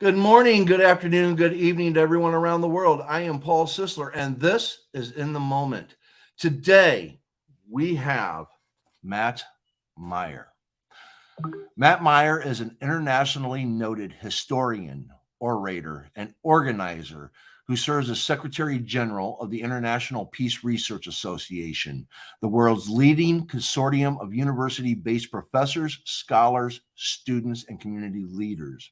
Good morning, good afternoon, good evening to everyone around the world. I am Paul Sisler, and this is In the Moment. Today, we have Matt Meyer. Matt Meyer is an internationally noted historian, orator, and organizer who serves as Secretary General of the International Peace Research Association, the world's leading consortium of university based professors, scholars, students, and community leaders.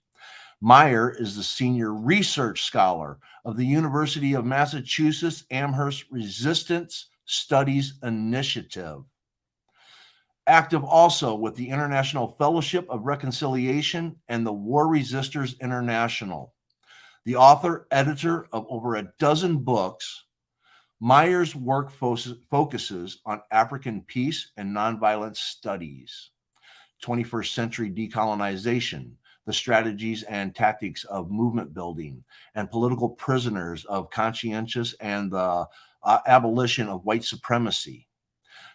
Meyer is the senior research scholar of the University of Massachusetts Amherst Resistance Studies Initiative. Active also with the International Fellowship of Reconciliation and the War Resisters International. The author, editor of over a dozen books, Meyer's work focuses on African peace and nonviolent studies, 21st century decolonization, the strategies and tactics of movement building, and political prisoners of conscientious and the abolition of white supremacy.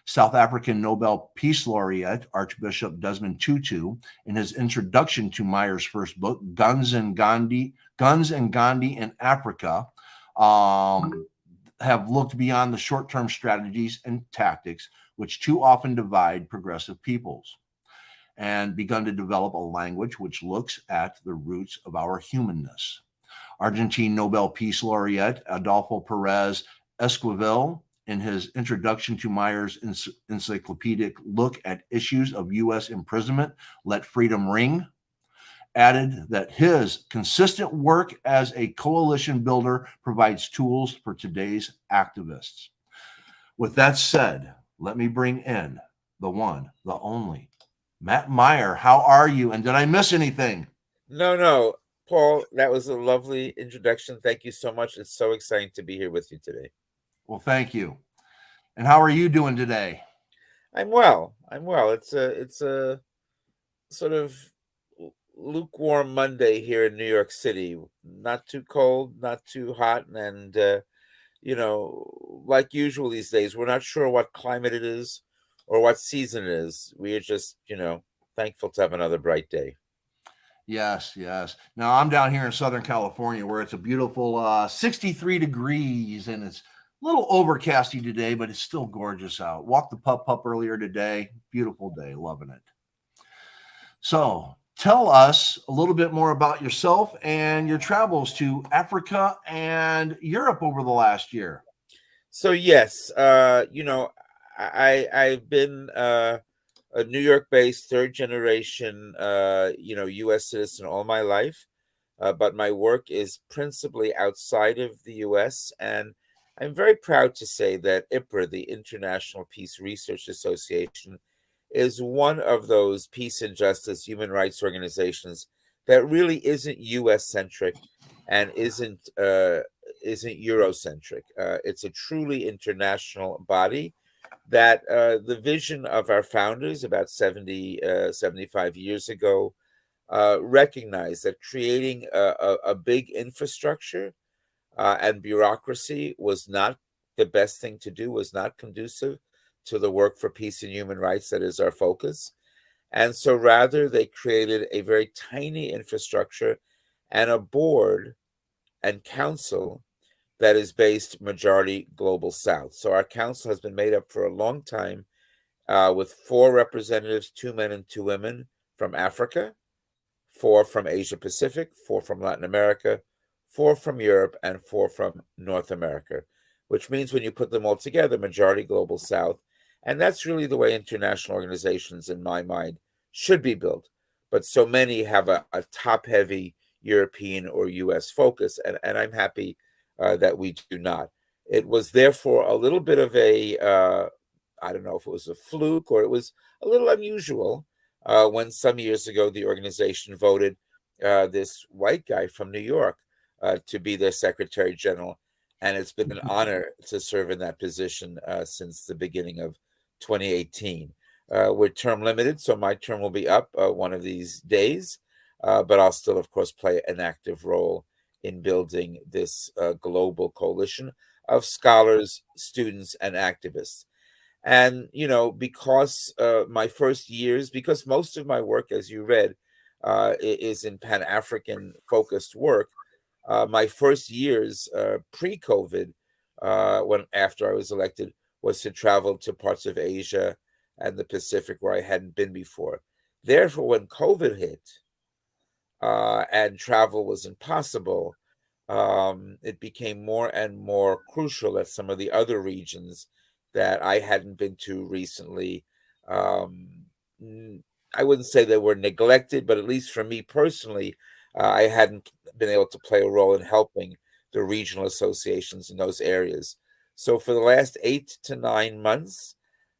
South African Nobel Peace Laureate Archbishop Desmond Tutu, in his introduction to Meyer's first book, Guns and Gandhi in Africa, have looked beyond the short-term strategies and tactics which too often divide progressive peoples, and begun to develop a language which looks at the roots of our humanness. Argentine Nobel Peace Laureate Adolfo Perez Esquivel, in his introduction to Meyer's encyclopedic look at issues of U.S. imprisonment, Let Freedom Ring, added that his consistent work as a coalition builder provides tools for today's activists. With that said, let me bring in the one, the only, Matt Meyer. How are you? And did I miss anything? No, Paul, that was a lovely introduction. Thank you so much. It's so exciting to be here with you today. Well, thank you. And how are you doing today? I'm well. It's a sort of lukewarm Monday here in New York City. Not too cold, not too hot, and like usual these days, we're not sure what climate it is or what season it is. We are just, thankful to have another bright day. Yes, yes. Now I'm down here in Southern California where it's a beautiful 63 degrees and it's a little overcasty today, but it's still gorgeous out. Walked the pup earlier today. Beautiful day. Loving it. So tell us a little bit more about yourself and your travels to Africa and Europe over the last year. So yes, I've been a New York-based third generation, U.S. citizen all my life, but my work is principally outside of the U.S. And I'm very proud to say that IPRA, the International Peace Research Association, is one of those peace and justice human rights organizations that really isn't U.S. centric and isn't Eurocentric. It's a truly international body that the vision of our founders about 75 years ago recognized that creating a big infrastructure and bureaucracy was not the best thing to do, was not conducive to the work for peace and human rights that is our focus. And so rather, they created a very tiny infrastructure and a board and council that is based majority global south. So our council has been made up for a long time with 4 representatives, 2 men and 2 women from Africa, 4 from Asia Pacific, 4 from Latin America, 4 from Europe, and 4 from North America, which means when you put them all together, majority global south. And that's really the way international organizations, in my mind, should be built. But so many have a top-heavy European or U.S. focus, and I'm happy that we do not. It was therefore a little bit of I don't know if it was a fluke or it was a little unusual when some years ago the organization voted this white guy from New York to be their Secretary General. And it's been an honor to serve in that position since the beginning of 2018. We're term limited, so my term will be up one of these days, but I'll still, of course, play an active role in building this global coalition of scholars, students, and activists. And, because my first years, because most of my work, as you read, is in Pan-African focused work. My first years pre-COVID, when after I was elected, was to travel to parts of Asia and the Pacific where I hadn't been before. Therefore, when COVID hit and travel was impossible, it became more and more crucial that some of the other regions that I hadn't been to recently, um, I wouldn't say they were neglected, but at least for me personally, I hadn't been able to play a role in helping the regional associations in those areas. So for the last 8 to 9 months,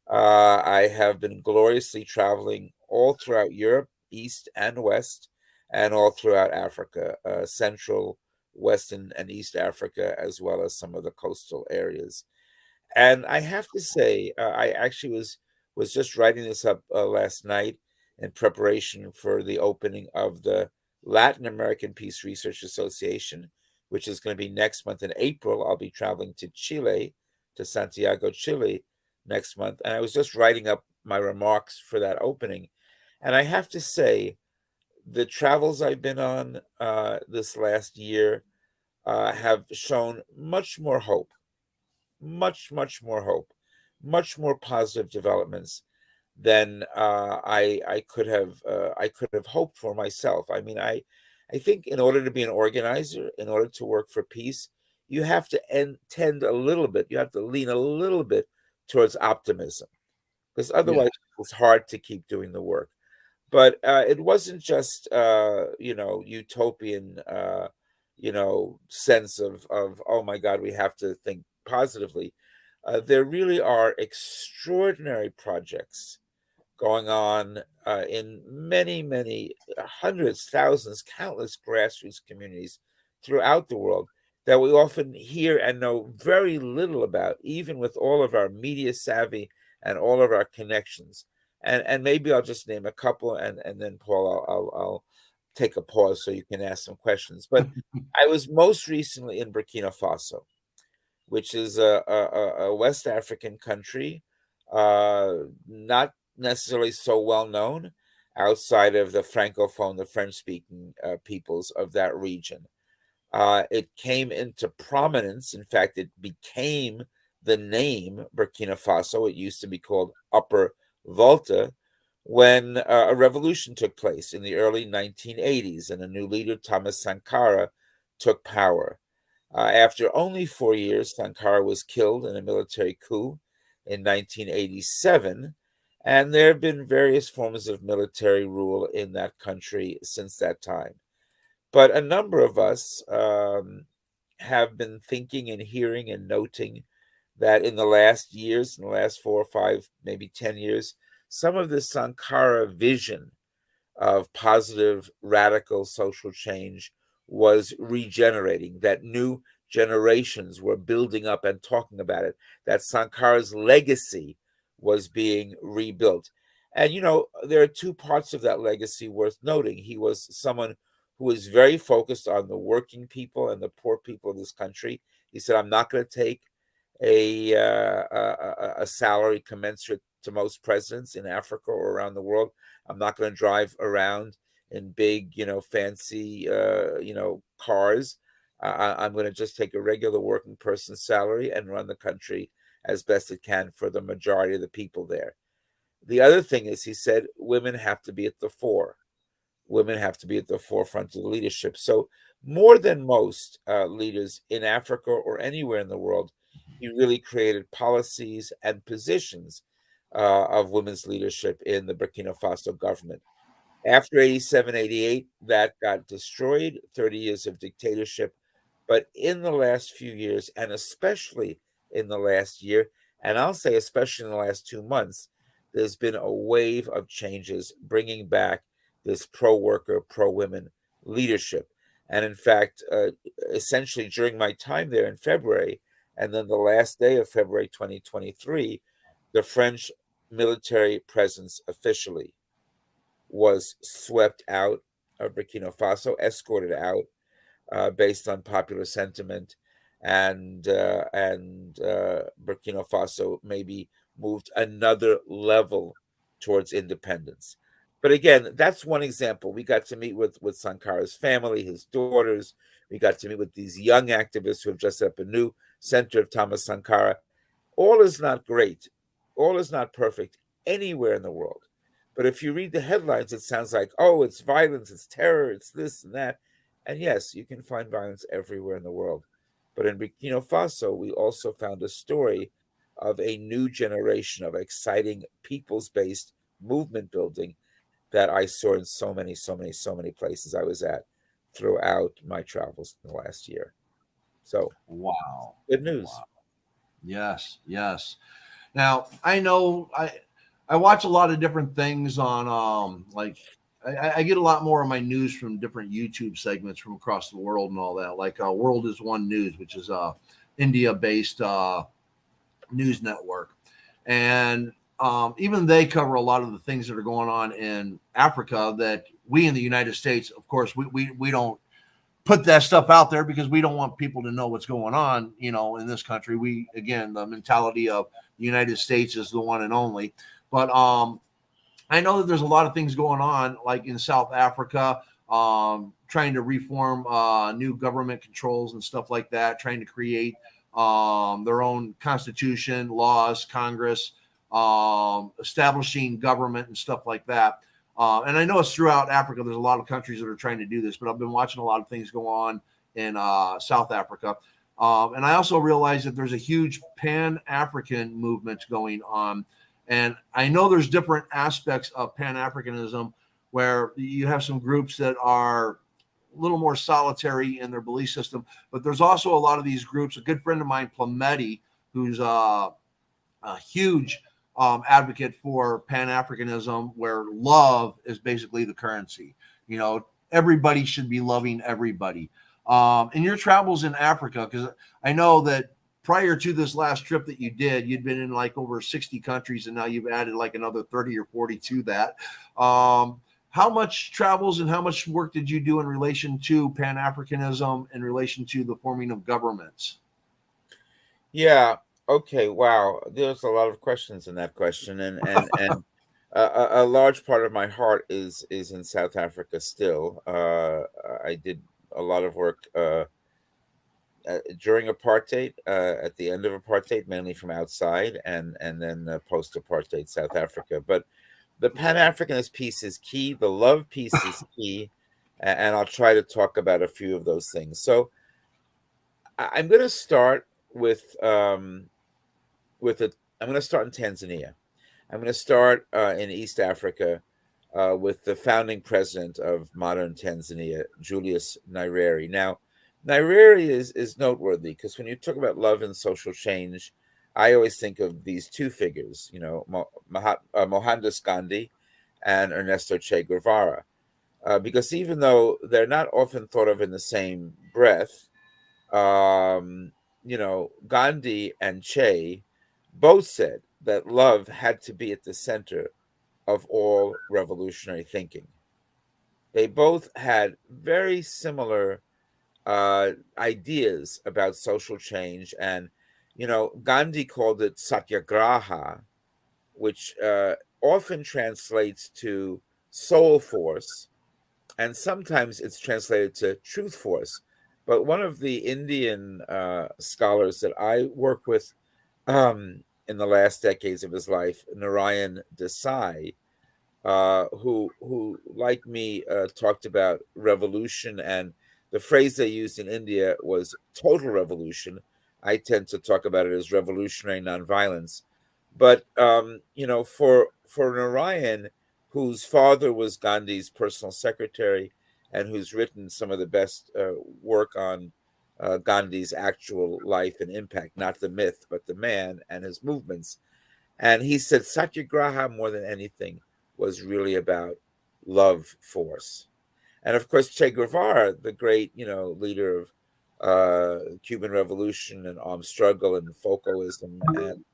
I have been gloriously traveling all throughout Europe, East and West, and all throughout Africa, Central, Western, and East Africa, as well as some of the coastal areas. And I have to say, I actually was just writing this up last night in preparation for the opening of the Latin American Peace Research Association, which is going to be next month in April. I'll be traveling to Chile, to Santiago, Chile, next month. And I was just writing up my remarks for that opening. And I have to say, the travels I've been on this last year have shown much more hope, much more hope, much more positive developments than I could have hoped for myself. I mean, I think in order to be an organizer, in order to work for peace, you have to tend a little bit. You have to lean a little bit towards optimism, because Yeah. otherwise it's hard to keep doing the work. But it wasn't just utopian sense of oh my God, we have to think positively. There really are extraordinary projects going on in many hundreds, thousands, countless grassroots communities throughout the world that we often hear and know very little about, even with all of our media savvy and all of our connections. And maybe I'll just name a couple, and then Paul, I'll take a pause so you can ask some questions. But I was most recently in Burkina Faso, which is a West African country, not necessarily so well known outside of the Francophone, the French speaking peoples of that region. It came into prominence. In fact, it became the name Burkina Faso. It used to be called Upper Volta when a revolution took place in the early 1980s and a new leader, Thomas Sankara, took power. After only 4 years, Sankara was killed in a military coup in 1987, and there have been various forms of military rule in that country since that time. But a number of us have been thinking and hearing and noting that in the last years, in the last 4 or 5, maybe 10 years, some of the Sankara vision of positive, radical social change was regenerating, that new generations were building up and talking about it, that Sankara's legacy was being rebuilt. And, there are two parts of that legacy worth noting. He was someone who was very focused on the working people and the poor people of this country. He said, I'm not going to take a salary commensurate to most presidents in Africa or around the world. I'm not going to drive around in big, fancy, cars. I'm going to just take a regular working person's salary and run the country as best it can for the majority of the people there. The other thing is, he said, women have to be at the fore. Women have to be at the forefront of the leadership. So more than most leaders in Africa or anywhere in the world, he really created policies and positions of women's leadership in the Burkina Faso government. After 87, 88, that got destroyed, 30 years of dictatorship. But in the last few years, and especially in the last year, and I'll say especially in the last 2 months, there's been a wave of changes bringing back this pro-worker, pro-women leadership. And in fact, essentially during my time there in February, and then the last day of February 2023, the French military presence officially was swept out of Burkina Faso, escorted out based on popular sentiment, and Burkina Faso maybe moved another level towards independence. But again, that's one example. We got to meet with Sankara's family, his daughters. We got to meet with these young activists who have just set up a new center of Thomas Sankara. All is not great. All is not perfect anywhere in the world. But if you read the headlines, it sounds like, oh, it's violence, it's terror, it's this and that. And yes, you can find violence everywhere in the world. But in Burkina Faso, we also found a story of a new generation of exciting peoples based movement building that I saw in so many places I was at throughout my travels in the last year. So, Wow. good Wow. news. Yes, yes. Now I know I watch a lot of different things on like I get a lot more of my news from different YouTube segments from across the world and all that. Like World is One News, which is a India based news network, and even they cover a lot of the things that are going on in Africa that we in the United States, of course, we don't put that stuff out there because we don't want people to know what's going on, you know, in this country. We, again, the mentality of the United States is the one and only. But I know that there's a lot of things going on, like in South Africa, trying to reform new government controls and stuff like that, trying to create their own constitution, laws, Congress, establishing government and stuff like that. And I know it's throughout Africa. There's a lot of countries that are trying to do this, but I've been watching a lot of things go on in South Africa. And I also realize that there's a huge Pan African movement going on. And I know there's different aspects of Pan Africanism where you have some groups that are a little more solitary in their belief system, but there's also a lot of these groups. A good friend of mine, Plametti, who's a huge advocate for Pan Africanism, where love is basically the currency. You know, everybody should be loving everybody. In your travels in Africa, because I know that prior to this last trip that you did, you'd been in like over 60 countries, and now you've added like another 30 or 40 to that. How much travels and how much work did you do in relation to Pan Africanism in relation to the forming of governments? Yeah. Okay. Wow. There's a lot of questions in that question, and a large part of my heart is in South Africa still. I did a lot of work during apartheid, at the end of apartheid, mainly from outside, and then post apartheid South Africa. But the Pan Africanist piece is key. The love piece is key, and I'll try to talk about a few of those things. So I'm going to start with a. I'm going to start in Tanzania. I'm going to start in East Africa with the founding president of modern Tanzania, Julius Nyerere. Now, Nyerere is noteworthy because when you talk about love and social change, I always think of these two figures, you know, Mohandas Gandhi and Ernesto Che Guevara, because even though they're not often thought of in the same breath, um, you know, Gandhi and Che both said that love had to be at the center of all revolutionary thinking. They both had very similar ideas about social change. And, you know, Gandhi called it satyagraha, which often translates to soul force, and sometimes it's translated to truth force. But one of the Indian scholars that I work with in the last decades of his life, Narayan Desai, who like me talked about revolution, and the phrase they used in India was total revolution. I tend to talk about it as revolutionary nonviolence. But you know, for Narayan, whose father was Gandhi's personal secretary and who's written some of the best work on Gandhi's actual life and impact, not the myth, but the man and his movements. And he said Satyagraha, more than anything, was really about love force. And of course, Che Guevara, the great, you know, leader of Cuban Revolution and armed struggle and Foucaultism, and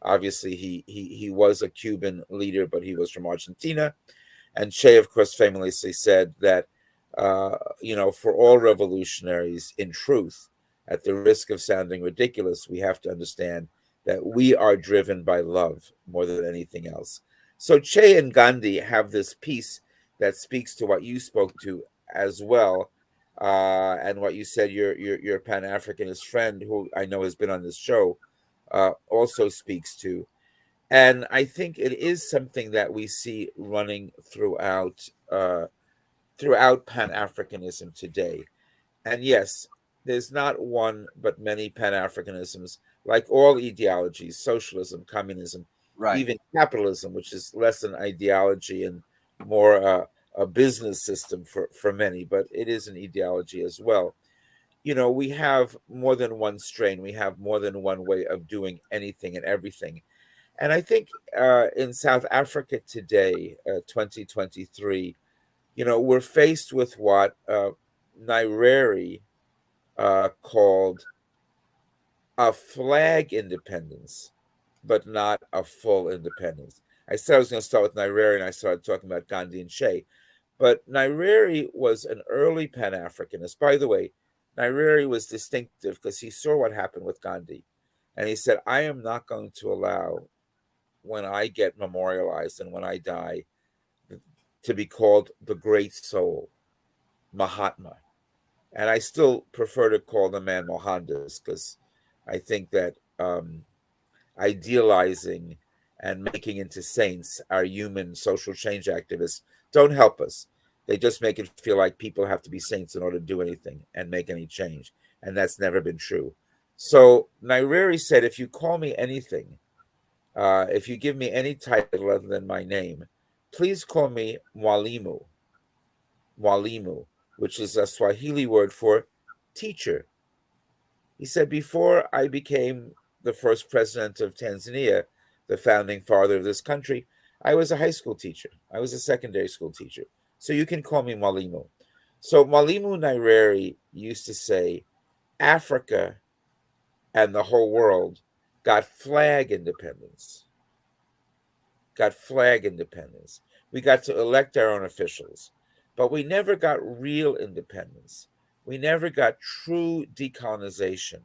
obviously he was a Cuban leader, but he was from Argentina. And Che, of course, famously said that, you know, for all revolutionaries, in truth, at the risk of sounding ridiculous, we have to understand that we are driven by love more than anything else. So Che and Gandhi have this piece that speaks to what you spoke to as well, and what you said. Your Pan Africanist friend, who I know has been on this show, also speaks to. And I think it is something that we see running throughout Pan Africanism today. And yes, there's not one but many Pan Africanisms, like all ideologies, socialism, communism, Right. even capitalism, which is less an ideology and more a business system for many, but it is an ideology as well. We have more than one strain, we have more than one way of doing anything and everything. And I think in South Africa today, 2023, we're faced with what Nyerere called a flag independence, but not a full independence. I said I was going to start with Nyerere, and I started talking about Gandhi and Che. But Nyerere was an early Pan Africanist. By the way, Nyerere was distinctive because he saw what happened with Gandhi. And he said, I am not going to allow, when I get memorialized and when I die, to be called the great soul, Mahatma. And I still prefer to call the man Mohandas because I think that idealizing and making into saints our human social change activists don't help us. They just make it feel like people have to be saints in order to do anything and make any change. And that's never been true. So Nyerere said, if you call me anything, if you give me any title other than my name, please call me Mwalimu, which is a Swahili word for teacher. He said, before I became the first president of Tanzania, the founding father of this country, I was a high school teacher. I was a secondary school teacher. So you can call me Mwalimu. So Mwalimu Nyerere used to say, Africa and the whole world got flag independence, got flag independence. We got to elect our own officials, but we never got real independence. We never got true decolonization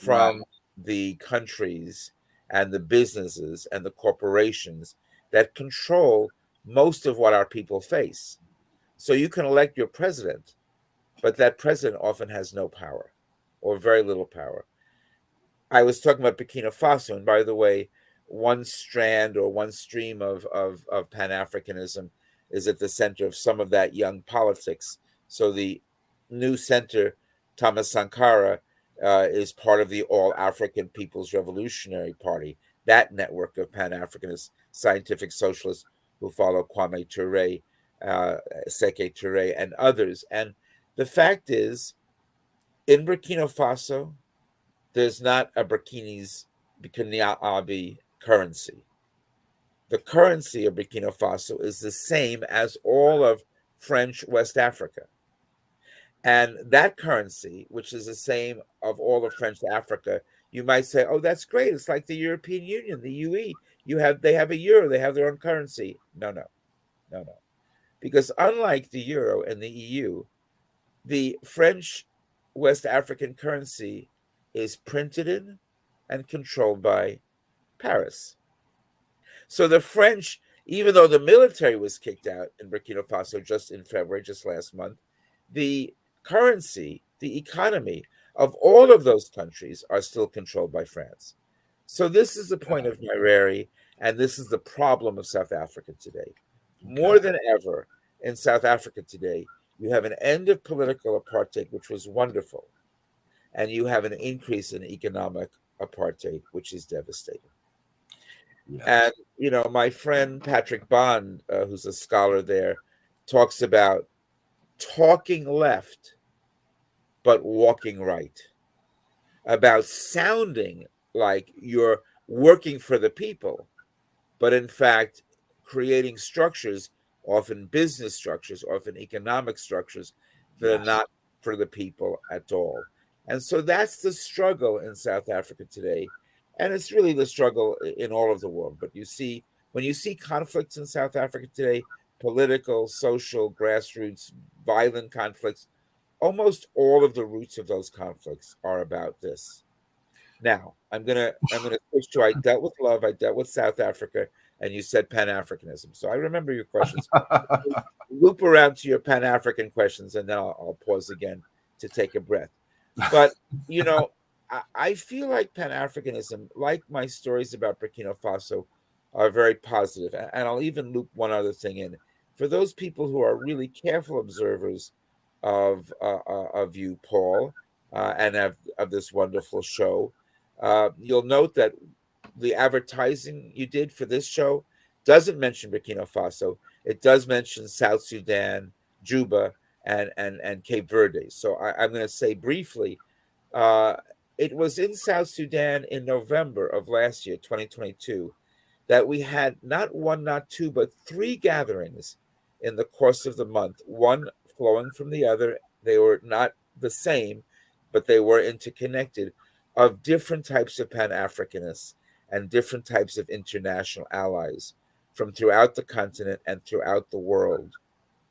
Right. from the countries and the businesses and the corporations that control most of what our people face. So you can elect your president, but that president often has no power or very little power. I was talking about Burkina Faso, and by the way, one strand or one stream of Pan Africanism is at the center of some of that young politics. So the new center, Thomas Sankara, is part of the All African People's Revolutionary Party, that network of Pan Africanist scientific socialists who follow Kwame Ture, Seke Ture, and others. And the fact is, in Burkina Faso, there's not a Burkinabe currency. The currency of Burkina Faso is the same as all of French West Africa. And that currency, which is the same of all of French Africa, you might say, oh, that's great. It's like the European Union, the UE. They have a euro, they have their own currency. No. Because unlike the euro and the EU, the French West African currency is printed in and controlled by Paris. So the French, even though the military was kicked out in Burkina Faso just in February, just last month, the currency, the economy of all of those countries are still controlled by France. So this is the point of Nyerere, and this is the problem of South Africa today. Okay. More than ever in South Africa today, you have an end of political apartheid, which was wonderful, and you have an increase in economic apartheid, which is devastating. Yes. And, my friend Patrick Bond, who's a scholar there, talks about talking left, but walking right, about sounding like you're working for the people, but in fact, creating structures, often business structures, often economic structures, that are Yes. not for the people at all. And so that's the struggle in South Africa today. And it's really the struggle in all of the world. But when you see conflicts in South Africa today, political, social, grassroots, violent conflicts, almost all of the roots of those conflicts are about this. Now I'm gonna switch to I dealt with love, I dealt with South Africa, and you said Pan Africanism. So I remember your questions. Loop around to your Pan African questions, and then I'll pause again to take a breath. But you know, I feel like Pan Africanism, like my stories about Burkina Faso, are very positive. And I'll even loop one other thing in. For those people who are really careful observers of you, Paul, and of this wonderful show, you'll note that the advertising you did for this show doesn't mention Burkina Faso. It does mention South Sudan, Juba, and Cape Verde. So I'm going to say briefly, uh, it was in South Sudan in November of last year, 2022, that we had not one, not two, but three gatherings in the course of the month, one flowing from the other. They were not the same, but they were interconnected, of different types of Pan Africanists and different types of international allies from throughout the continent and throughout the world,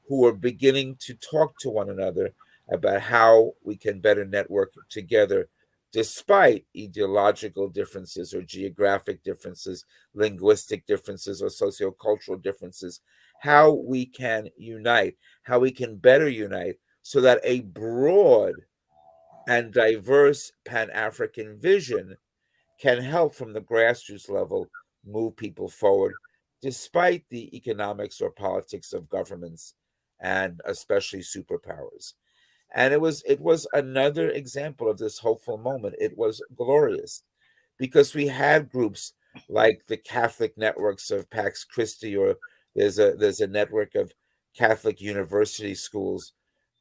who are beginning to talk to one another about how we can better network together despite ideological differences or geographic differences, linguistic differences, or sociocultural differences, how we can unite, how we can better unite so that a broad and diverse Pan African vision can help from the grassroots level move people forward, despite the economics or politics of governments and especially superpowers. And it was another example of this hopeful moment. It was glorious because we had groups like the Catholic networks of Pax Christi, or there's a network of Catholic university schools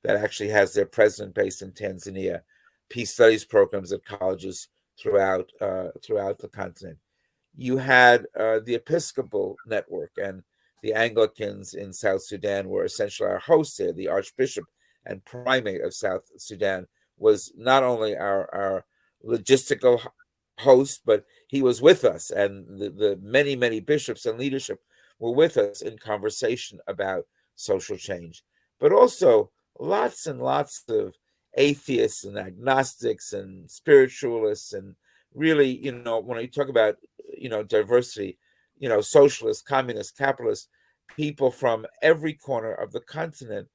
that actually has their president based in Tanzania, peace studies programs at colleges throughout the continent. You had the Episcopal network, and the Anglicans in South Sudan were essentially our hosts there. The Archbishop and Primate of South Sudan was not only our logistical host, but he was with us, and the many, many bishops and leadership were with us in conversation about social change. But also lots and lots of atheists and agnostics and spiritualists, and really, when you talk about, diversity, socialists, communists, capitalists, people from every corner of the continent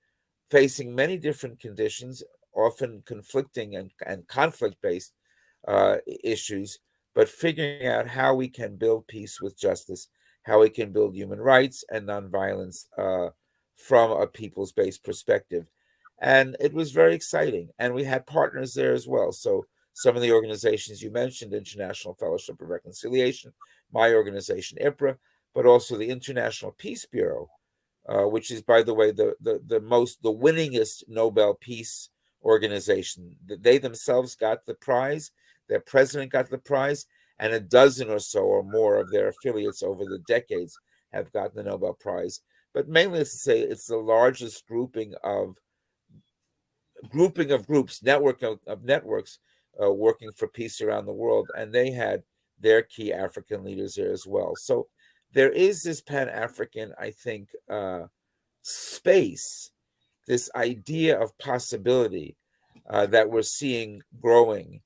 facing many different conditions, often conflicting and conflict based issues, but figuring out how we can build peace with justice, how we can build human rights and nonviolence from a people's based perspective. And it was very exciting. And we had partners there as well. So some of the organizations you mentioned, International Fellowship of Reconciliation, my organization, IPRA, but also the International Peace Bureau, which is, by the way, the winningest Nobel Peace organization. They themselves got the prize. Their president got the prize, and a dozen or so or more of their affiliates over the decades have gotten the Nobel Prize. But mainly, let's say it's the largest groups, network of networks working for peace around the world, and they had their key African leaders there as well. So there is this Pan African, I think, space, this idea of possibility that we're seeing growing.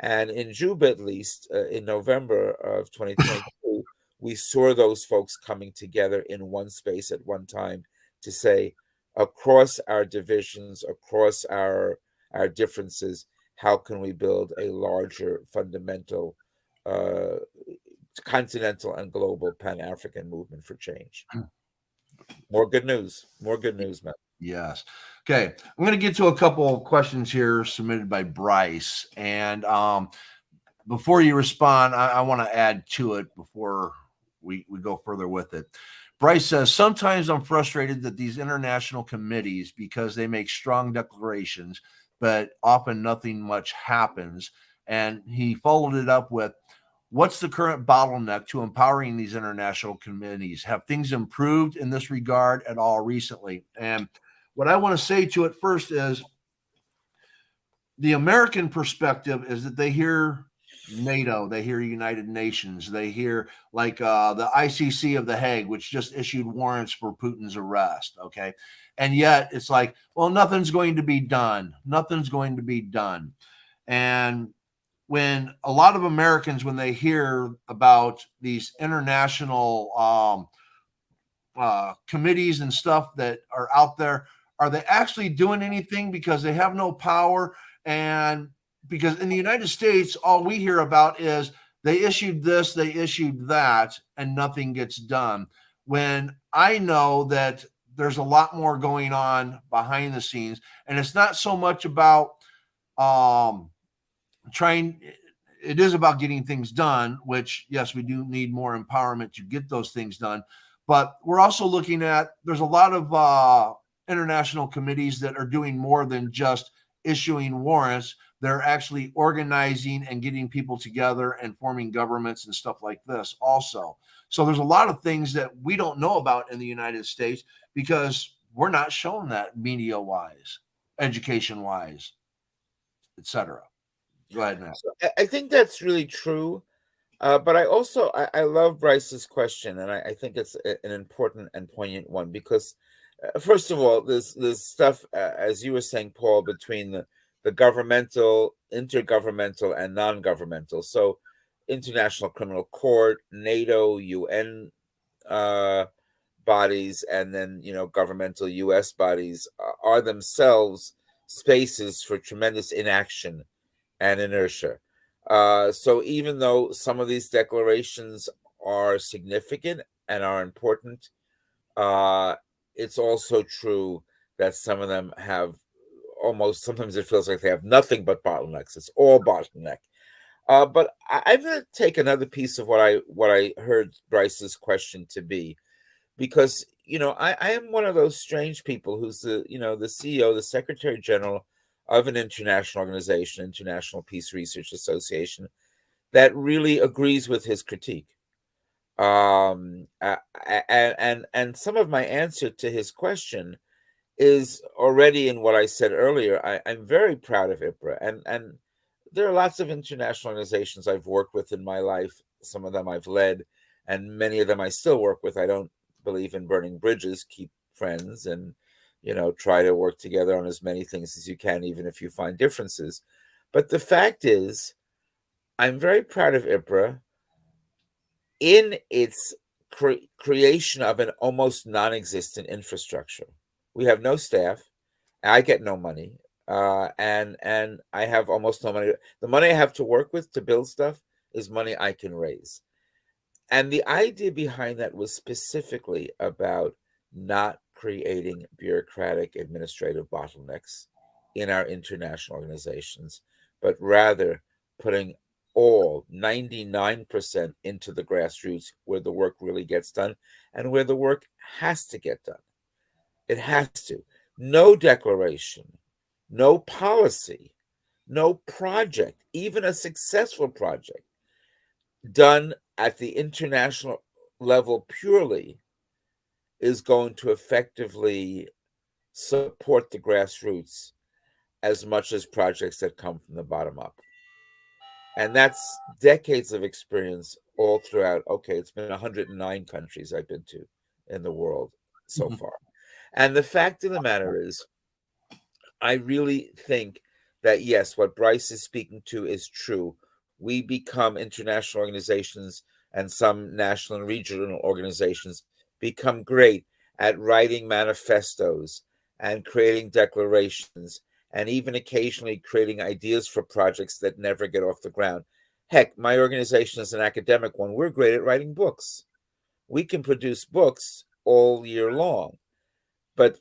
And in Juba, at least in November of 2022, we saw those folks coming together in one space at one time to say, across our divisions, across our differences, how can we build a larger, fundamental, uh, continental and global Pan-African movement for change? More good news. More good news, man. Yes. Okay. I'm going to get to a couple of questions here submitted by Bryce. And before you respond, I want to add to it before we go further with it. Bryce says, sometimes I'm frustrated that these international committees, because they make strong declarations, but often nothing much happens. And he followed it up with, what's the current bottleneck to empowering these international committees? Have things improved in this regard at all recently? And what I want to say to it first is the American perspective is that they hear NATO, they hear United Nations, they hear like the ICC of The Hague, which just issued warrants for Putin's arrest. Okay. And yet it's like, well, nothing's going to be done. Nothing's going to be done. And when a lot of Americans, when they hear about these international committees and stuff that are out there, are they actually doing anything? Because they have no power. And because in the United States, all we hear about is they issued this, they issued that, and nothing gets done. When I know that there's a lot more going on behind the scenes, and it's not so much about um, trying, it is about getting things done, which, yes, we do need more empowerment to get those things done. But we're also looking at, there's a lot of international committees that are doing more than just issuing warrants. They're actually organizing and getting people together and forming governments and stuff like this also. So there's a lot of things that we don't know about in the United States because we're not shown that media wise, education wise, etc. Go ahead, Matt. So I think that's really true. But I also I love Bryce's question, and I think it's an important and poignant one because, first of all, there's stuff as you were saying, Paul, between the governmental, intergovernmental, and non-governmental. So, International Criminal Court, NATO, UN bodies, and then governmental U.S. bodies are themselves spaces for tremendous inaction and inertia. So even though some of these declarations are significant and are important, it's also true that some of them have almost, sometimes it feels like they have nothing but bottlenecks. It's all bottleneck. But I'm going to take another piece of what I heard Bryce's question to be, because I am one of those strange people who's the CEO, the Secretary General of an international organization, International Peace Research Association, that really agrees with his critique. And some of my answer to his question is already in what I said earlier. I'm very proud of IPRA, and there are lots of international organizations I've worked with in my life. Some of them I've led, and many of them I still work with. I don't believe in burning bridges. Keep friends and try to work together on as many things as you can, even if you find differences. But the fact is, I'm very proud of IPRA in its creation of an almost non-existent infrastructure. We have no staff. I get no money, and I have almost no money. The money I have to work with to build stuff is money I can raise. And the idea behind that was specifically about not creating bureaucratic administrative bottlenecks in our international organizations, but rather putting all 99% into the grassroots where the work really gets done and where the work has to get done. It has to. No declaration, no policy, no project, even a successful project done at the international level purely is going to effectively support the grassroots as much as projects that come from the bottom up. And that's decades of experience all throughout. Okay, it's been 109 countries I've been to in the world so far. And the fact of the matter is, I really think that, yes, what Bryce is speaking to is true. We become international organizations, and some national and regional organizations become great at writing manifestos and creating declarations and even occasionally creating ideas for projects that never get off the ground. Heck, my organization is an academic one. We're great at writing books. We can produce books all year long. But,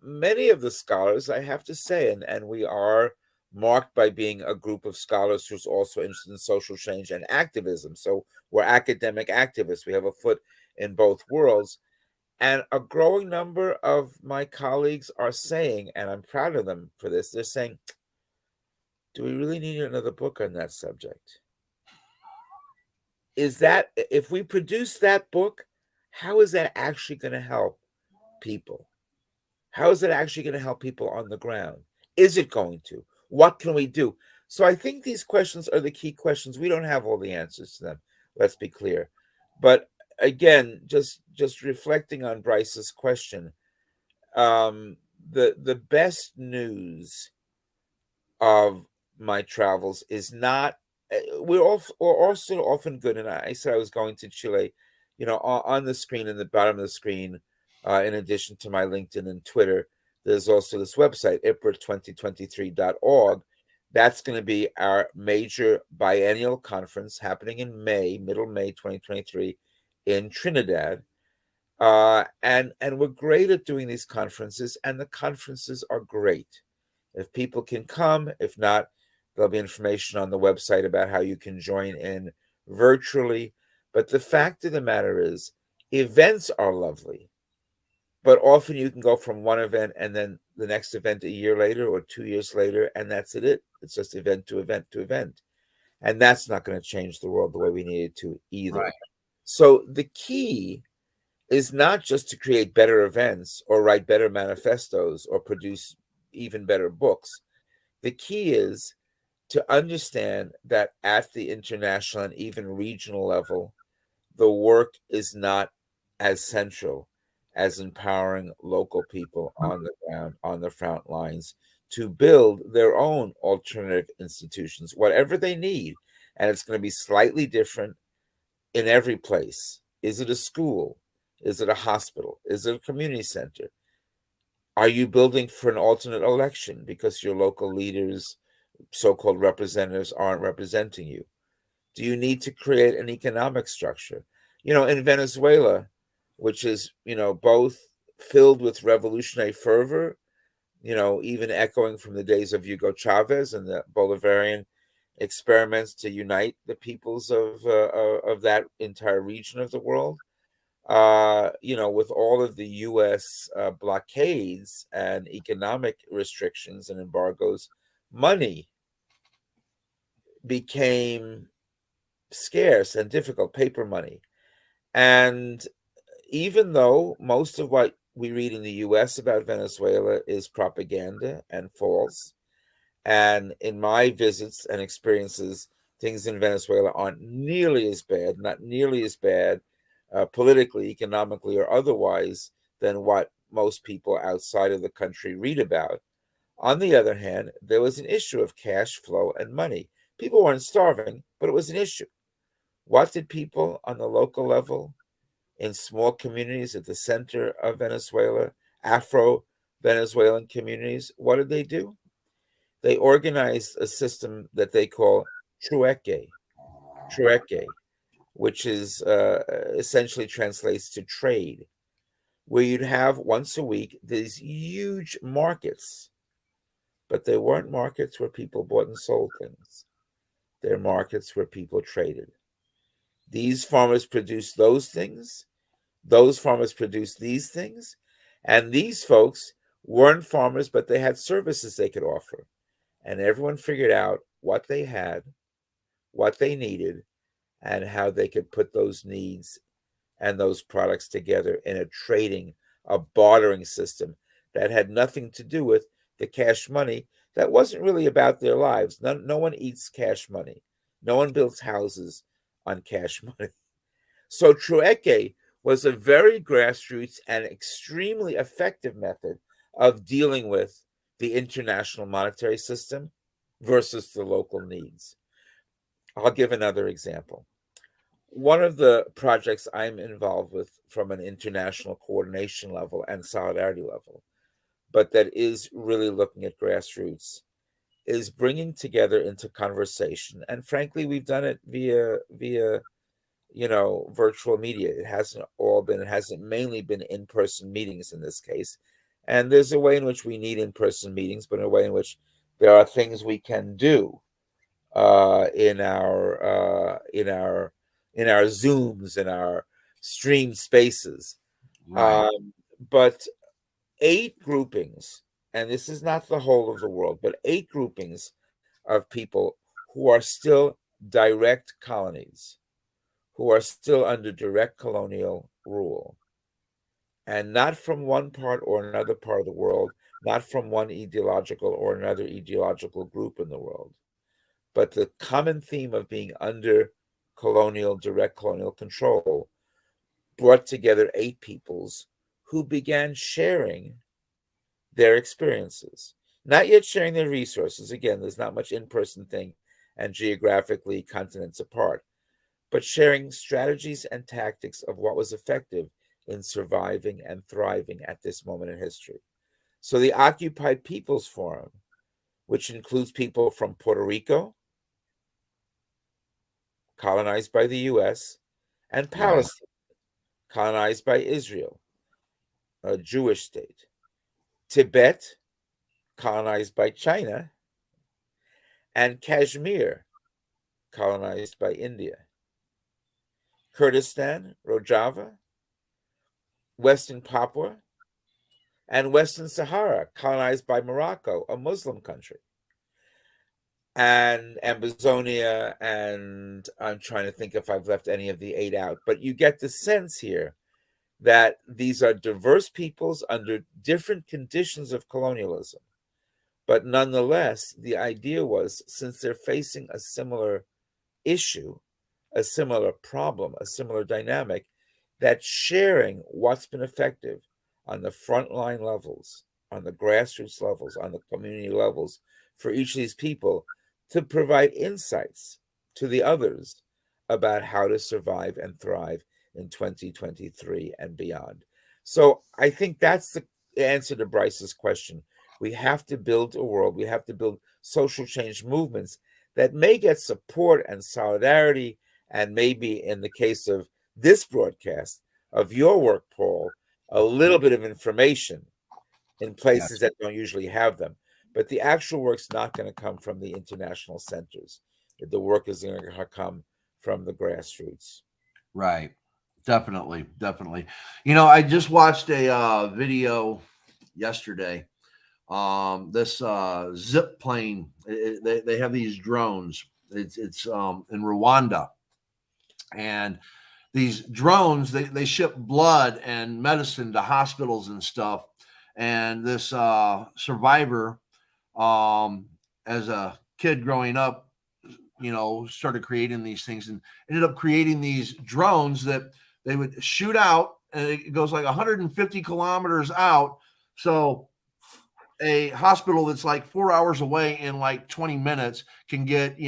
many of the scholars, I have to say, and we are marked by being a group of scholars who's also interested in social change and activism. So we're academic activists. We have a foot in both worlds. And a growing number of my colleagues are saying, and I'm proud of them for this, they're saying, do we really need another book on that subject? Is that, if we produce that book, how is that actually going to help people? How is it actually going to help people on the ground? Is it going to? What can we do? So I think these questions are the key questions. We don't have all the answers to them. Let's be clear. But again, just reflecting on Bryce's question, the best news of my travels is not we're also often good. And I said I was going to Chile, on the screen, in the bottom of the screen, in addition to my LinkedIn and Twitter, there's also this website, IPRA2023.org. That's going to be our major biennial conference happening in May, middle May 2023, in Trinidad. And we're great at doing these conferences, and the conferences are great. If people can come, if not, there'll be information on the website about how you can join in virtually. But the fact of the matter is, events are lovely, but often you can go from one event and then the next event a year later or 2 years later, and that's it. It's just event to event to event. And that's not going to change the world the way we need it to either. Right. So the key is not just to create better events or write better manifestos or produce even better books. The key is to understand that at the international and even regional level, the work is not as central as empowering local people on the ground, on the front lines, to build their own alternative institutions, whatever they need. And it's going to be slightly different in every place. Is it a school? Is it a hospital? Is it a community center? Are you building for an alternate election because your local leaders, so-called representatives, aren't representing you? Do you need to create an economic structure? In Venezuela, which is, both filled with revolutionary fervor, even echoing from the days of Hugo Chavez and the Bolivarian experiments to unite the peoples of that entire region of the world. With all of the U.S. Blockades and economic restrictions and embargoes, money became scarce and difficult, paper money. And even though most of what we read in the U.S. about Venezuela is propaganda and false, and in my visits and experiences, things in Venezuela aren't nearly as bad, not nearly as bad, politically, economically, or otherwise, than what most people outside of the country read about. On the other hand, there was an issue of cash flow and money. People weren't starving, but it was an issue. What did people on the local level, in small communities at the center of Venezuela, Afro Venezuelan communities, what did they do? They organized a system that they call trueque, which is essentially translates to trade, where you'd have once a week these huge markets, but they weren't markets where people bought and sold things. They're markets where people traded. These farmers produced those things. Those farmers produced these things. And these folks weren't farmers, but they had services they could offer. And everyone figured out what they had, what they needed, and how they could put those needs and those products together in a bartering system that had nothing to do with the cash money that wasn't really about their lives. No one eats cash money. No one builds houses on cash money. So trueque was a very grassroots and extremely effective method of dealing with the international monetary system versus the local needs. I'll give another example. One of the projects I'm involved with from an international coordination level and solidarity level, but that is really looking at grassroots, is bringing together into conversation. And frankly, we've done it via virtual media. It hasn't mainly been in-person meetings in this case. And there's a way in which we need in-person meetings, but in a way in which there are things we can do in our Zooms, in our stream spaces. Right. But 8 groupings, and this is not the whole of the world, but 8 groupings of people who are still direct colonies, who are still under direct colonial rule, and not from one part or another part of the world, not from one ideological or another ideological group in the world, but the common theme of being under direct colonial control brought together 8 peoples who began sharing their experiences, not yet sharing their resources. Again, there's not much in-person thing and geographically continents apart, but sharing strategies and tactics of what was effective in surviving and thriving at this moment in history. So the Occupied Peoples Forum, which includes people from Puerto Rico, colonized by the US, and Right. Palestine, colonized by Israel, a Jewish state, Tibet, colonized by China, and Kashmir, colonized by India, Kurdistan, Rojava, Western Papua, and Western Sahara, colonized by Morocco, a Muslim country, and Amazonia, and I'm trying to think if I've left any of the 8 out, but you get the sense here that these are diverse peoples under different conditions of colonialism. But nonetheless, the idea was, since they're facing a similar issue, a similar problem, a similar dynamic, that sharing what's been effective on the frontline levels, on the grassroots levels, on the community levels for each of these people to provide insights to the others about how to survive and thrive in 2023 and beyond. So I think that's the answer to Bryce's question. We have to build a world, we have to build social change movements that may get support and solidarity, and maybe in the case of this broadcast of your work, Paul, a little bit of information in Yes. places that don't usually have them. But the actual work's not going to come from the international centers. The work is going to come from the grassroots. Right. Definitely. Definitely. I just watched a video yesterday. This zip plane, they have these drones. It's in Rwanda, and these drones they ship blood and medicine to hospitals and stuff. And this survivor, um, as a kid growing up, started creating these things and ended up creating these drones that they would shoot out, and it goes like 150 kilometers out. So a hospital that's like 4 hours away in like 20 minutes can get,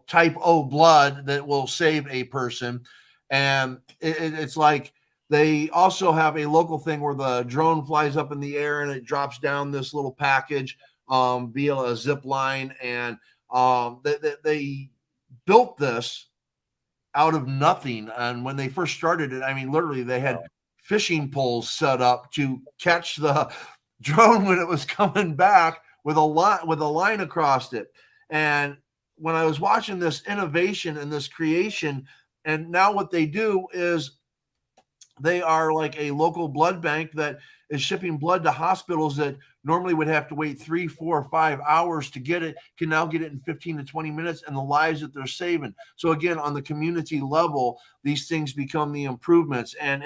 type O blood that will save a person. And it's like they also have a local thing where the drone flies up in the air and it drops down this little package via a zip line. And they built this out of nothing. And when they first started it, I mean, literally, they had fishing poles set up to catch the drone when it was coming back with a line across it. And when I was watching this innovation and this creation, and now what they do is they are like a local blood bank that is shipping blood to hospitals that normally would have to wait 3, 4, 5 hours to get it, can now get it in 15 to 20 minutes, and the lives that they're saving. So again, on the community level, these things become the improvements. And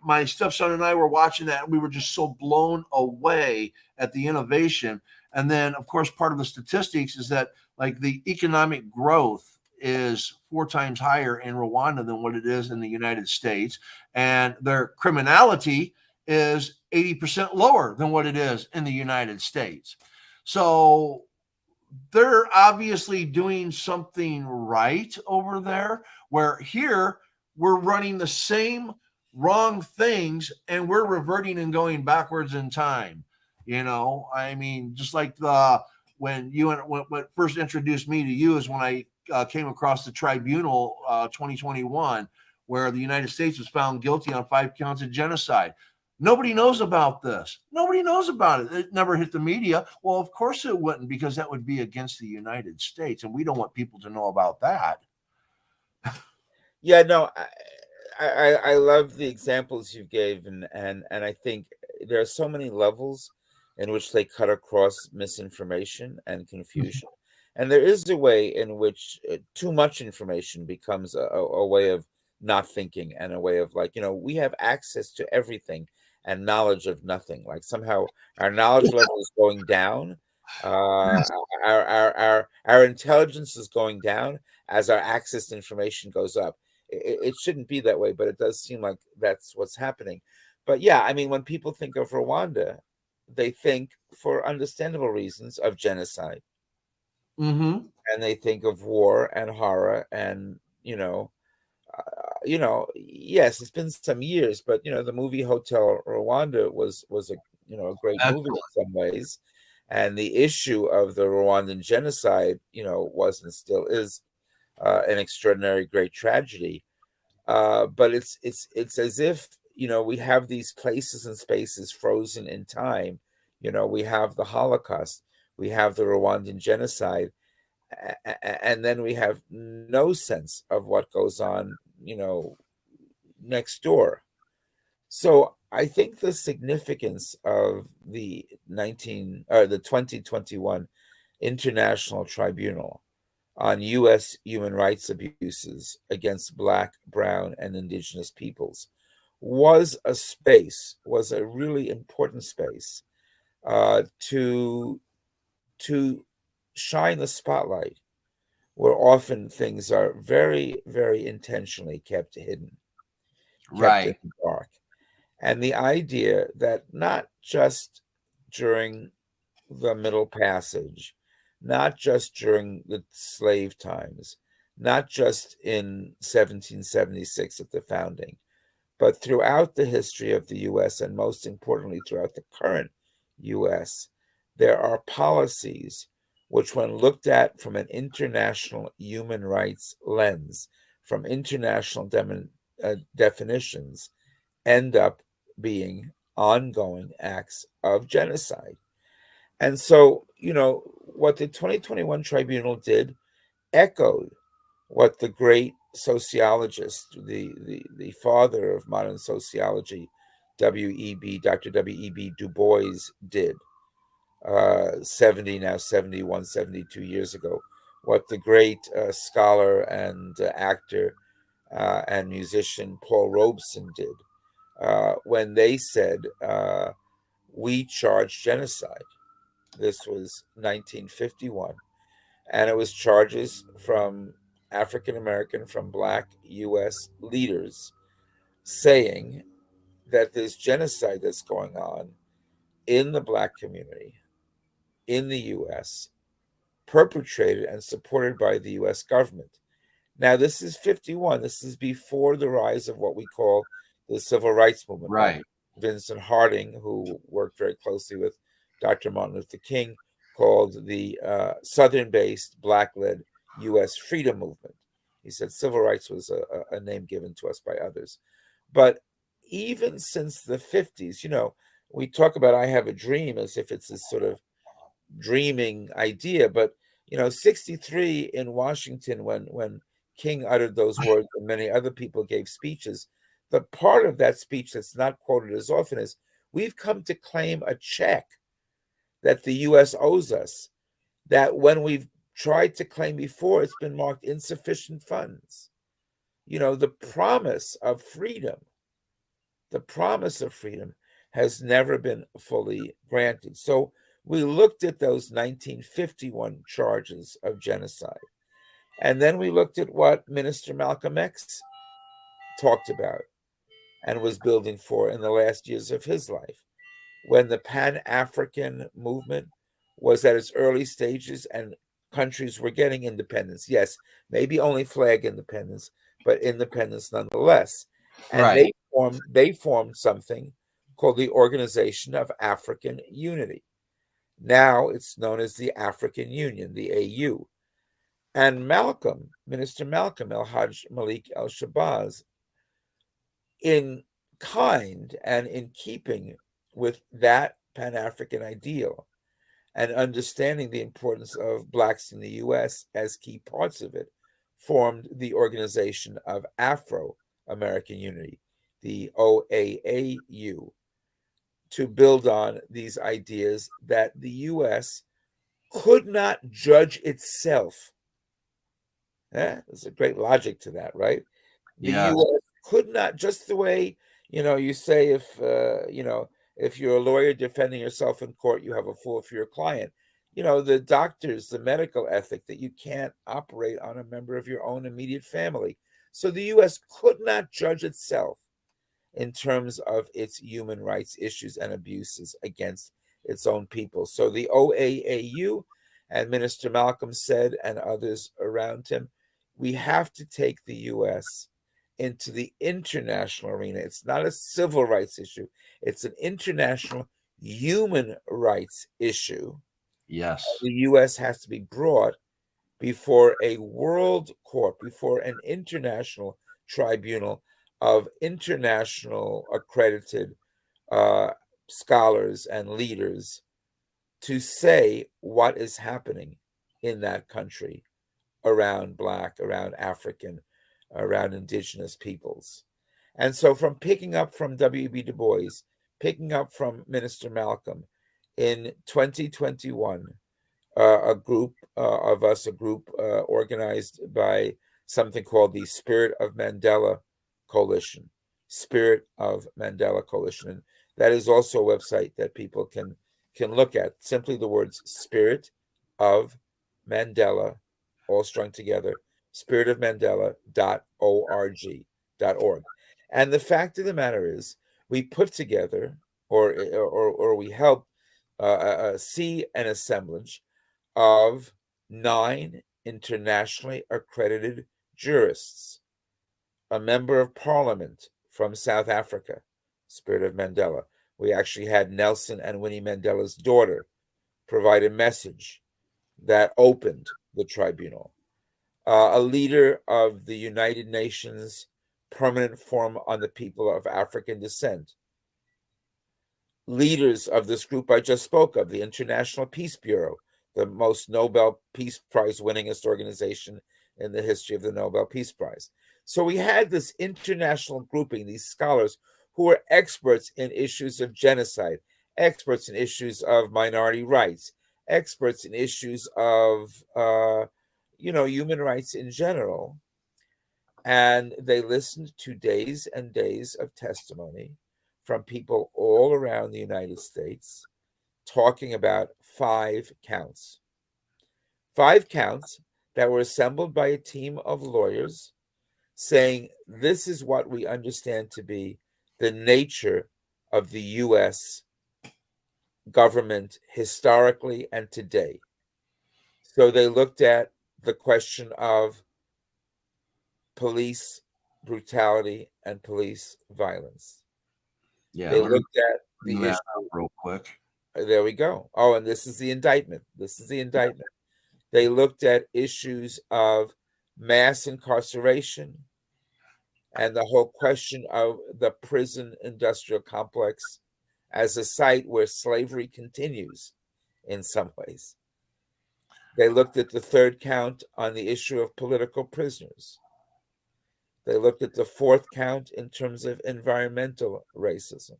my stepson and I were watching that, and we were just so blown away at the innovation. And then, of course, part of the statistics is that like the economic growth is 4 times higher in Rwanda than what it is in the United States, and their criminality is 80% lower than what it is in the United States. So they're obviously doing something right over there, where here we're running the same wrong things and we're reverting and going backwards in time. I mean, just like when what first introduced me to you is when I came across the tribunal 2021, where the United States was found guilty on 5 counts of genocide. Nobody knows about this. Nobody knows about it. It never hit the media. Well, of course it wouldn't, because that would be against the United States, and we don't want people to know about that. Yeah, no, I love the examples you gave, and I think there are so many levels in which they cut across misinformation and confusion. And there is a way in which too much information becomes a way of not thinking, and a way of like, we have access to everything and knowledge of nothing. Like somehow our knowledge level is going down. Uh, our intelligence is going down as our access to information goes up. It shouldn't be that way, but it does seem like that's what's happening. But yeah, I mean, when people think of Rwanda, they think, for understandable reasons, of genocide. Mm-hmm. and they think of war and horror, and yes, it's been some years, but the movie Hotel Rwanda was a great movie Excellent. in some ways, and the issue of the Rwandan genocide, was and still is an extraordinary, great tragedy. But it's as if we have these places and spaces frozen in time. We have the Holocaust, we have the Rwandan genocide, and then we have no sense of what goes on, next door. So I think the significance of the 2021 International Tribunal on U.S. human rights abuses against Black, Brown, and Indigenous peoples was a really important space to shine the spotlight where often things are very, very intentionally kept hidden, kept in Right. the dark. And the idea that not just during the Middle Passage, not just during the slave times, not just in 1776 at the founding, but throughout the history of the US, and most importantly, throughout the current US, there are policies which, when looked at from an international human rights lens, from international definitions, end up being ongoing acts of genocide. And so, what the 2021 tribunal did echoed what the great sociologist, the father of modern sociology, Dr. W.E.B. Du Bois, did 70, now 71, 72 years ago, what the great scholar and actor and musician Paul Robeson did when they said, we charge genocide. This was 1951. And it was charges from African American, from Black US leaders saying that there's genocide that's going on in the Black community in the US, perpetrated and supported by the US government. Now, this is 51. This is before the rise of what we call the civil rights movement, like Right. Vincent Harding, who worked very closely with Dr. Martin Luther King, called the Southern based, Black led U.S. freedom movement. He said civil rights was a name given to us by others. But even since the 50s, we talk about I have a dream as if it's this sort of dreaming idea, but 63 in Washington, when King uttered those words and many other people gave speeches, the part of that speech that's not quoted as often is, we've come to claim a check that the US owes us, that when we've tried to claim before, it's been marked insufficient funds. The promise of freedom, the promise of freedom has never been fully granted. So we looked at those 1951 charges of genocide. And then we looked at what Minister Malcolm X talked about and was building for in the last years of his life, when the Pan-African movement was at its early stages and countries were getting independence. Yes, maybe only flag independence, but independence nonetheless. And Right. they formed something called the Organization of African Unity. Now it's known as the African Union, the AU. And Minister Malcolm El Hajj Malik El Shabazz, in kind and in keeping with that Pan African ideal and understanding the importance of Blacks in the US as key parts of it, formed the Organization of Afro American Unity, the OAAU, to build on these ideas that the US could not judge itself. There's a great logic to that, right? The Yes. U.S. could not, just the way, you say if you're a lawyer defending yourself in court, you have a fool for your client. The doctors, the medical ethic that you can't operate on a member of your own immediate family. So the U.S. could not judge itself in terms of its human rights issues and abuses against its own people. So the OAAU And Minister Malcolm said, and others around him, we have to take the U.S. into the international arena. It's not a civil rights issue, it's an international human rights issue. Yes. The U.S. has to be brought before a world court, before an international tribunal of international accredited scholars and leaders to say what is happening in that country around Black, around African, around Indigenous peoples. And so, from picking up from W.B. Du Bois, picking up from Minister Malcolm in 2021, a group of us, a group organized by something called the Spirit of Mandela Coalition. Spirit of Mandela Coalition. And that is also a website that people can look at. Simply the words Spirit of Mandela, all strung together, spiritofmandela.org. And the fact of the matter is, we put together, or we help see an assemblage of 9 internationally accredited jurists, a member of parliament from South Africa, Spirit of Mandela. We actually had Nelson and Winnie Mandela's daughter provide a message that opened the tribunal. A leader of the United Nations Permanent Forum on the People of African Descent. Leaders of this group I just spoke of, the International Peace Bureau, the most Nobel Peace Prize winningest organization in the history of the Nobel Peace Prize. So we had this international grouping, these scholars who were experts in issues of genocide, experts in issues of minority rights, experts in issues of, human rights in general. And they listened to days and days of testimony from people all around the United States talking about 5 counts. 5 counts that were assembled by a team of lawyers saying, this is what we understand to be the nature of the U.S. government historically and today. So they looked at the question of police brutality and police violence. Yeah. They looked at the Bring that issue. up real quick. There we go. Oh, and this is the indictment. They looked at issues of mass incarceration and the whole question of the prison industrial complex as a site where slavery continues in some ways. They looked at the 3rd count on the issue of political prisoners. They looked at the 4th count in terms of environmental racism.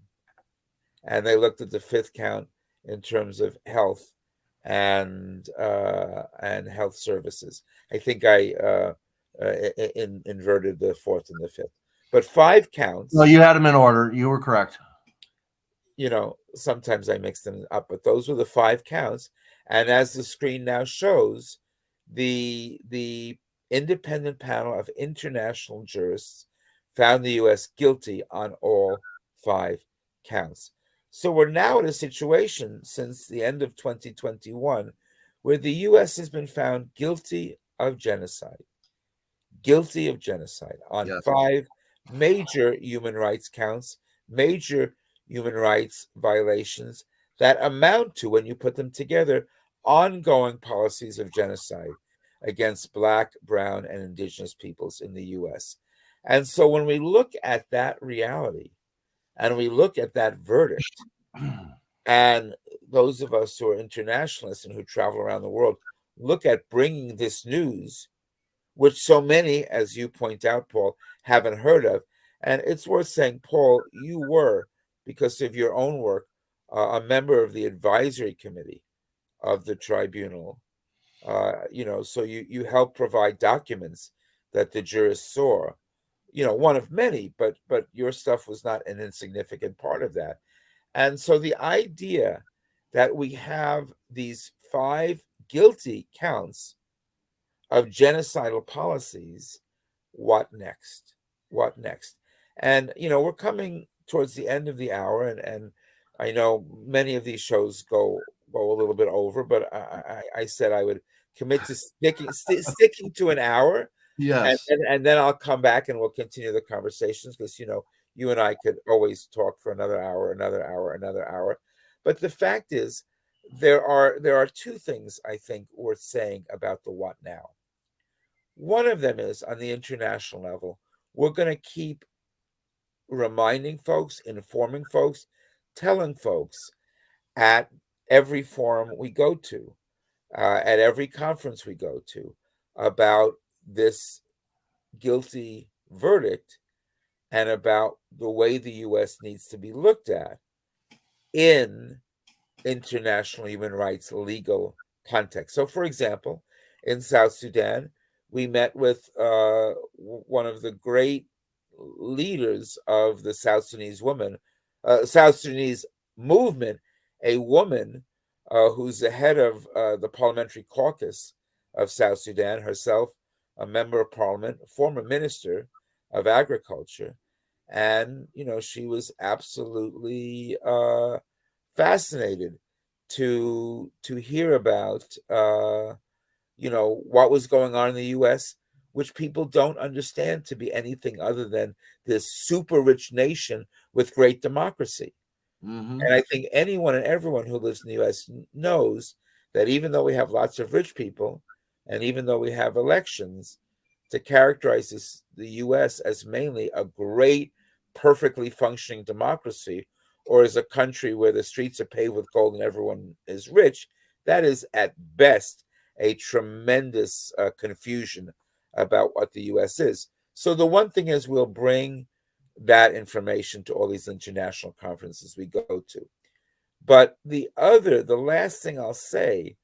And they looked at the 5th count in terms of health and health services. I think I inverted the 4th and the 5th, but 5 counts. No, you had them in order. You were correct. Sometimes I mix them up, but those were the 5 counts. And as the screen now shows, the independent panel of international jurists found the U.S. guilty on all 5 counts. So we're now in a situation since the end of 2021 where the U.S. has been found guilty of genocide on Yes. 5 major human rights counts, major human rights violations that amount to, when you put them together, ongoing policies of genocide against Black, Brown, and Indigenous peoples in the U.S. And so when we look at that reality and we look at that verdict, and those of us who are internationalists and who travel around the world look at bringing this news, which so many, as you point out, Paul, haven't heard of. And it's worth saying, Paul, you were, because of your own work, a member of the advisory committee of the tribunal. So you helped provide documents that the jurists saw. One of many, but your stuff was not an insignificant part of that. And so the idea that we have these 5 guilty counts of genocidal policies, what next? And we're coming towards the end of the hour, and I know many of these shows go go a little bit over, but I said I would commit to sticking to an hour, Yes. and then I'll come back and we'll continue the conversations because you and I could always talk for another hour, another hour, another hour. But the fact is, there are two things I think worth saying about the what now. One of them is on the international level, we're going to keep reminding folks, informing folks, telling folks at every forum we go to, at every conference we go to, about this guilty verdict and about the way the U.S. needs to be looked at in international human rights legal context. So, for example, in South Sudan, we met with one of the great leaders of the South Sudanese movement, a woman who's the head of the parliamentary caucus of South Sudan, herself a member of parliament, former minister of agriculture, and she was absolutely fascinated to hear about what was going on in the U.S., which people don't understand to be anything other than this super rich nation with great democracy. Mm-hmm. And I think anyone and everyone who lives in the U.S. knows that even though we have lots of rich people, and even though we have elections, to characterize the U.S. as mainly a great, perfectly functioning democracy, or as a country where the streets are paved with gold and everyone is rich, that is at best a tremendous confusion about what the U.S. is. So the one thing is we'll bring that information to all these international conferences we go to. But the last thing I'll say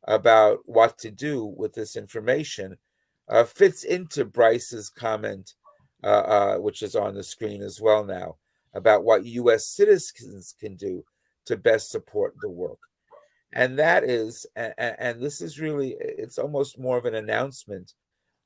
about what to do with this information fits into Bryce's comment, which is on the screen as well now, about what U.S. citizens can do to best support the work. And that is, and this is really, it's almost more of an announcement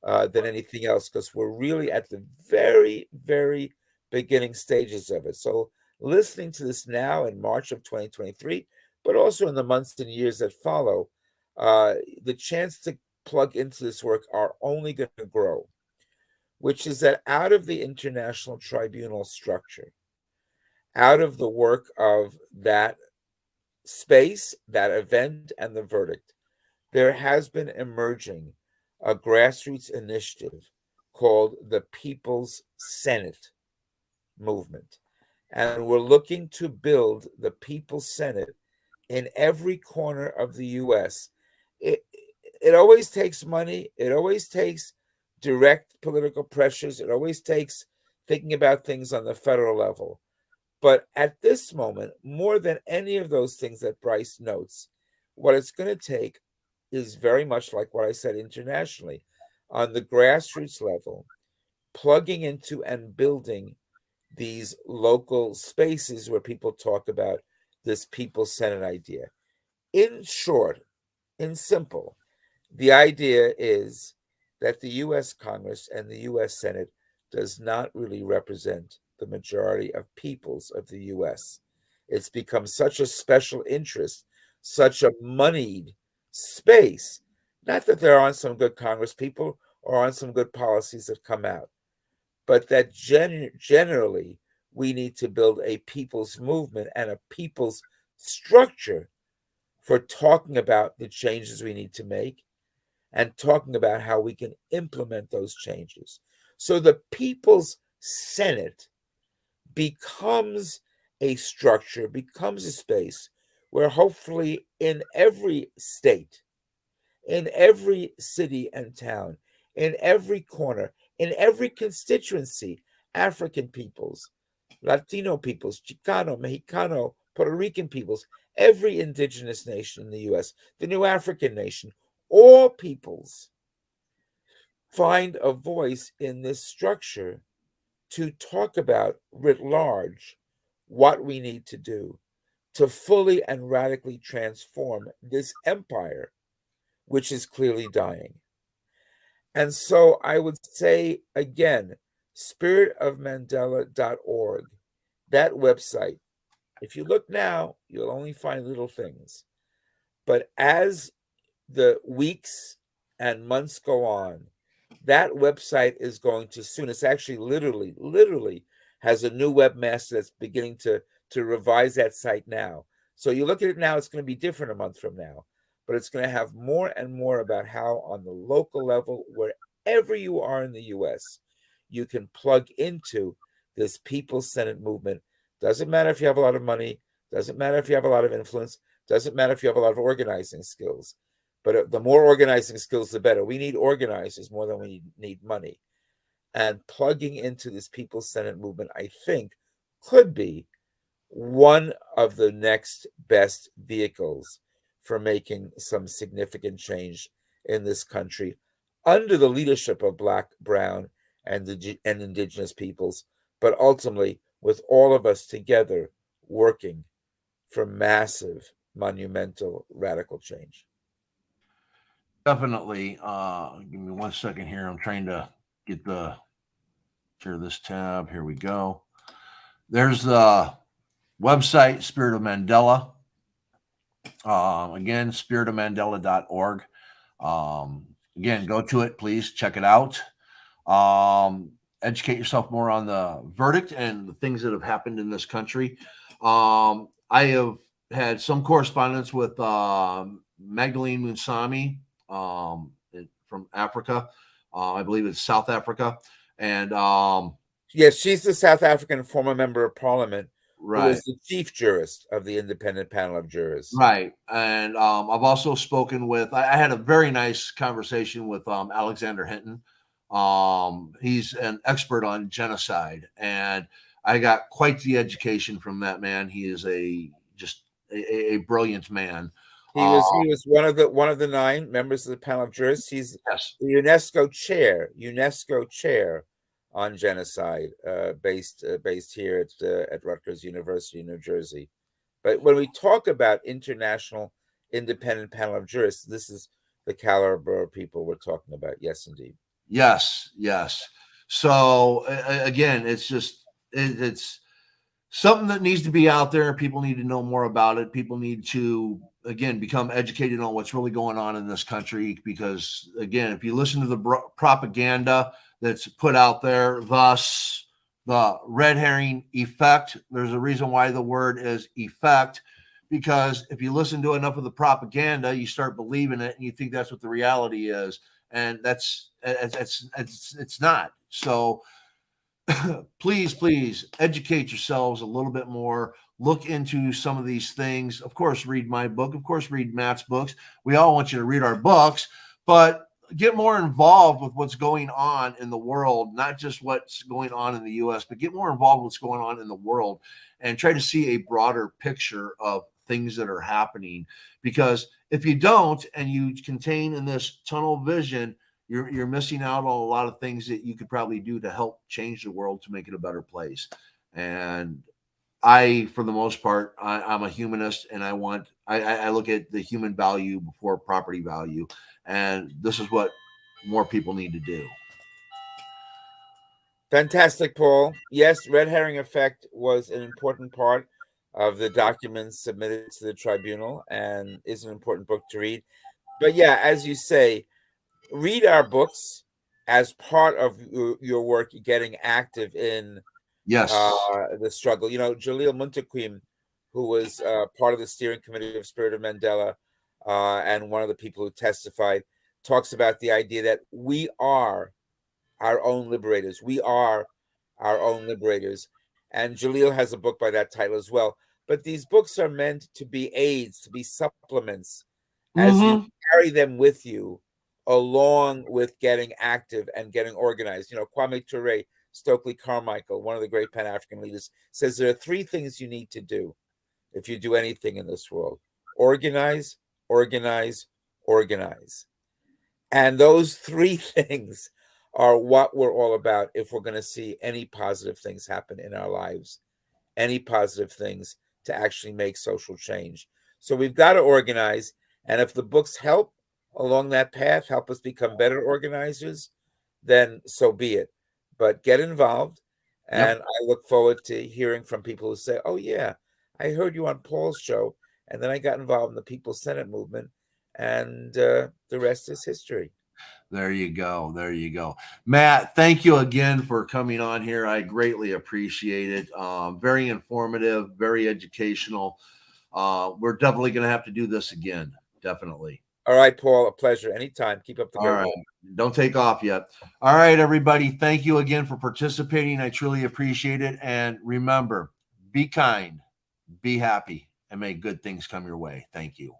than anything else, because we're really at the very, very beginning stages of it. So listening to this now in March of 2023, but also in the months and years that follow, the chance to plug into this work are only going to grow, which is that out of the international tribunal structure, out of the work of that space, that event, and the verdict, there has been emerging a grassroots initiative called the People's Senate movement. And we're looking to build the People's Senate in every corner of the US. It, it always takes money, it always takes direct political pressures, it always takes thinking about things on the federal level. But at this moment, more than any of those things that Bryce notes, what it's going to take is very much like what I said internationally, on the grassroots level, plugging into and building these local spaces where people talk about this People's Senate idea. In short, in simple, the idea is that the U.S. Congress and the U.S. Senate does not really represent the majority of peoples of the U.S. It's become such a special interest, such a moneyed space. Not that there aren't some good Congress people or aren't some good policies that come out, but that generally we need to build a people's movement and a people's structure for talking about the changes we need to make and talking about how we can implement those changes. So the People's Senate becomes a structure, becomes a space where hopefully in every state, in every city and town, in every corner, in every constituency, African peoples, Latino peoples, Chicano, Mexicano, Puerto Rican peoples, every indigenous nation in the US, the new African nation, all peoples find a voice in this structure to talk about writ large what we need to do to fully and radically transform this empire, which is clearly dying. And so I would say again, spiritofmandela.org, that website. If you look now, you'll only find little things. But as the weeks and months go on, that website is going to soon. It's actually literally has a new webmaster that's beginning to revise that site now. So you look at it now, it's going to be different a month from now, but it's going to have more and more about how on the local level, wherever you are in the US, you can plug into this people-centered movement. Doesn't matter if you have a lot of money, doesn't matter if you have a lot of influence, doesn't matter if you have a lot of organizing skills. But the more organizing skills, the better. We need organizers more than we need money. And plugging into this people-centered movement, I think, could be one of the next best vehicles for making some significant change in this country under the leadership of Black, Brown, and Indigenous peoples, but ultimately with all of us together working for massive, monumental, radical change. Definitely. Give me 1 second here. I'm trying to get the share this tab. Here we go. There's the website, Spirit of Mandela. Again, spiritofmandela.org. Again, go to it, please check it out. Educate yourself more on the verdict and the things that have happened in this country. I have had some correspondence with Magdalene Munsami from Africa. I believe it's South Africa. And yes, she's the South African former member of parliament who right. was the chief jurist of the independent panel of jurors. Right. And I've also spoken with, I had a very nice conversation with Alexander Hinton. He's an expert on genocide, and I got quite the education from that man. He is just a brilliant man. He was one of the 9 members of the panel of jurists. He's Yes. the UNESCO chair on genocide, based here at Rutgers University, New Jersey. But when we talk about international independent panel of jurists, this is the caliber of people we're talking about. Yes, indeed. Yes. So again, it's something that needs to be out there. People need to know more about it. People need to, again, become educated on what's really going on in this country. Because, again, if you listen to the propaganda that's put out there, thus the red herring effect, there's a reason why the word is effect. Because if you listen to enough of the propaganda, you start believing it and you think that's what the reality is. And it's not. So, please educate yourselves a little bit more. Look into some of these things. Of course, read my book. Of course, read Matt's books. We all want you to read our books, but get more involved with what's going on in the world, not just what's going on in the US, but get more involved with what's going on in the world and try to see a broader picture of things that are happening. Because if you don't and you contain in this tunnel vision, you're missing out on a lot of things that you could probably do to help change the world to make it a better place. And for the most part, I'm a humanist, and I look at the human value before property value, and this is what more people need to do. Fantastic, Paul. Yes, red herring effect was an important part of the documents submitted to the tribunal and is an important book to read. But yeah, as you say, read our books as part of your work getting active in Yes. The struggle. Jalil Muntaqim, who was part of the steering committee of Spirit of Mandela and one of the people who testified, talks about the idea that we are our own liberators. We are our own liberators. And Jalil has a book by that title as well. But these books are meant to be aids, to be supplements, as you carry them with you along with getting active and getting organized. Kwame Ture, Stokely Carmichael, one of the great Pan-African leaders, says there are 3 things you need to do if you do anything in this world: organize, organize, organize. And those 3 things are what we're all about if we're going to see any positive things happen in our lives, any positive things to actually make social change. So we've got to organize. And if the books help along that path, help us become better organizers, then so be it. But get involved. And I look forward to hearing from people who say, oh, yeah, I heard you on Paul's show, And then I got involved in the People's Senate movement, and the rest is history. There you go. There you go. Matt, thank you again for coming on here. I greatly appreciate it. Very informative, very educational. We're definitely going to have to do this again. Definitely. All right, Paul, a pleasure. Anytime. Keep up the good All right. work. Don't take off yet. All right, everybody. Thank you again for participating. I truly appreciate it. And remember, be kind, be happy, and may good things come your way. Thank you.